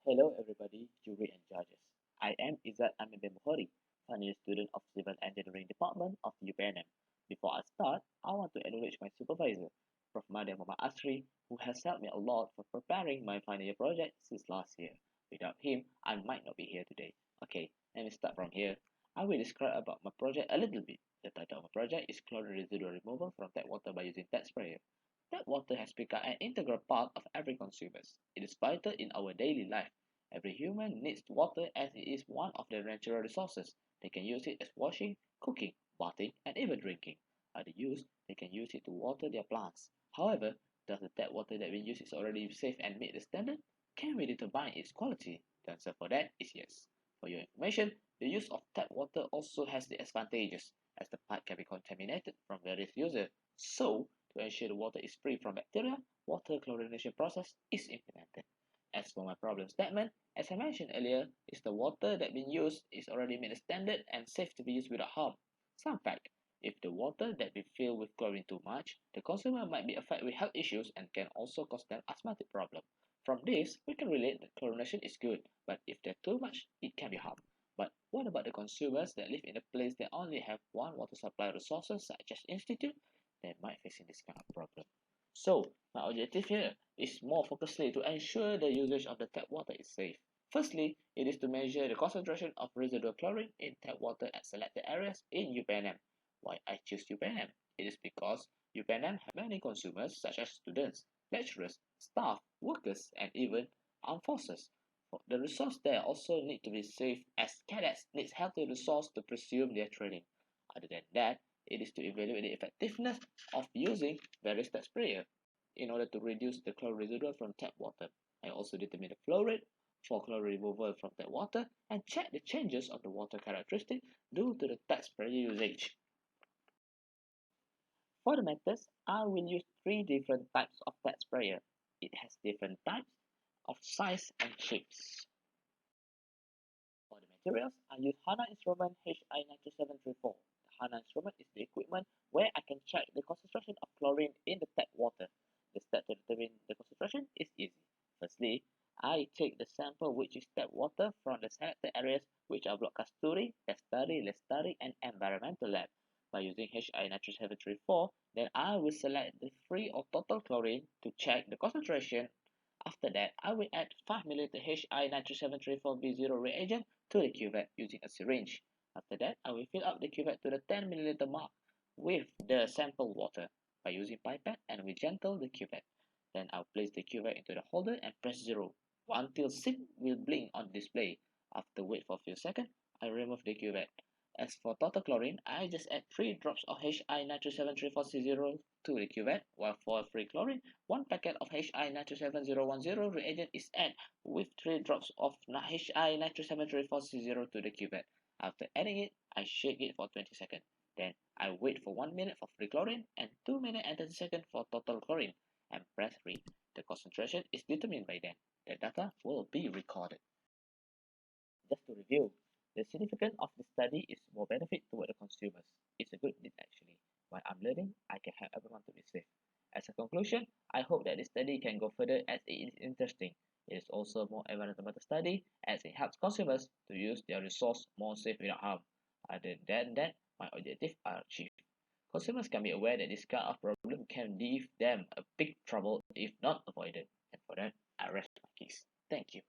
Hello everybody, jury and judges. I am Izzat Bukhari, final year student of Civil Engineering Department of UPNM. Before I start, I want to acknowledge my supervisor, Prof. Madam Muhammad Asri, who has helped me a lot for preparing my final year project since last year. Without him, I might not be here today. Okay, let me start from here. I will describe about my project a little bit. The title of my project is Chlorine Residual Removal from Tap Water by using Tap Sprayer. Tap water has become an integral part of every consumer. It is vital in our daily life. Every human needs water as it is one of their natural resources. They can use it as washing, cooking, bathing, and even drinking. Other use, they can use it to water their plants. However, does the tap water that we use is already safe and meet the standard? Can we determine its quality? The answer for that is yes. For your information, the use of tap water also has the advantages, as the pipe can be contaminated from various users. So, to ensure the water is free from bacteria, water chlorination process is implemented. As for my problem statement, as I mentioned earlier, is the water that being used is already made a standard and safe to be used without harm. Some fact, if the water that be filled with chlorine too much, the consumer might be affected with health issues and can also cause them asthmatic problem. From this, we can relate that chlorination is good, but if there's too much, it can be harm. But what about the consumers that live in a place that only have one water supply resources such as institute? They might facing this kind of problem. So, my objective here is more focusly to ensure the usage of the tap water is safe. Firstly, it is to measure the concentration of residual chlorine in tap water at selected areas in UPNM. Why I choose UPNM? It is because UPNM have many consumers such as students, lecturers, staff, workers, and even armed forces. The resource there also need to be safe as cadets need healthy resource to pursue their training. Other than that, it is to evaluate the effectiveness of using various tap sprayer in order to reduce the chlorine residual from tap water. I also determine the flow rate for chlorine removal from tap water and check the changes of the water characteristic due to the tap sprayer usage. For the methods, I will use three different types of tap sprayer. It has different types of size and shapes. For the materials, I use HANA instrument HI92734. The HANA instrument is the equipment where I can check the concentration of chlorine in the tap water. The step to determine the concentration is easy. Firstly, I take the sample which is tap water from the selected areas which are Block Kasturi, Lestari, and Environmental Lab. By using HI92734, then I will select the free or total chlorine to check the concentration. After that, I will add 5 ml HI92734B0 reagent to the cuvette using a syringe. After that, I will fill up the cuvette to the 10 ml mark with the sample water by using pipette and will gentle the cuvette. Then I'll place the cuvette into the holder and press 0 until SIG will blink on display. After wait for a few seconds, I remove the cuvette. As for total chlorine, I just add 3 drops of HI92734C0 to the cuvette, while for free chlorine, 1 packet of HI92710 reagent is added with 3 drops of HI92734C0 to the cuvette. After adding it, I shake it for 20 seconds. Then I wait for 1 minute for free chlorine and 2 minutes and 30 seconds for total chlorine and press read. The concentration is determined by then. The data will be recorded. Just to review, the significance of the study is more benefit toward the consumers. It's a good deed actually. While I'm learning, I can help everyone to be safe. As a conclusion, I hope that the study can go further as it is interesting. It is also more environmental study as it helps consumers to use their resource more safe without harm. Other than that, my objectives are achieved. Consumers can be aware that this kind of problem can leave them a big trouble if not avoided. And for that, I rest my case. Thank you.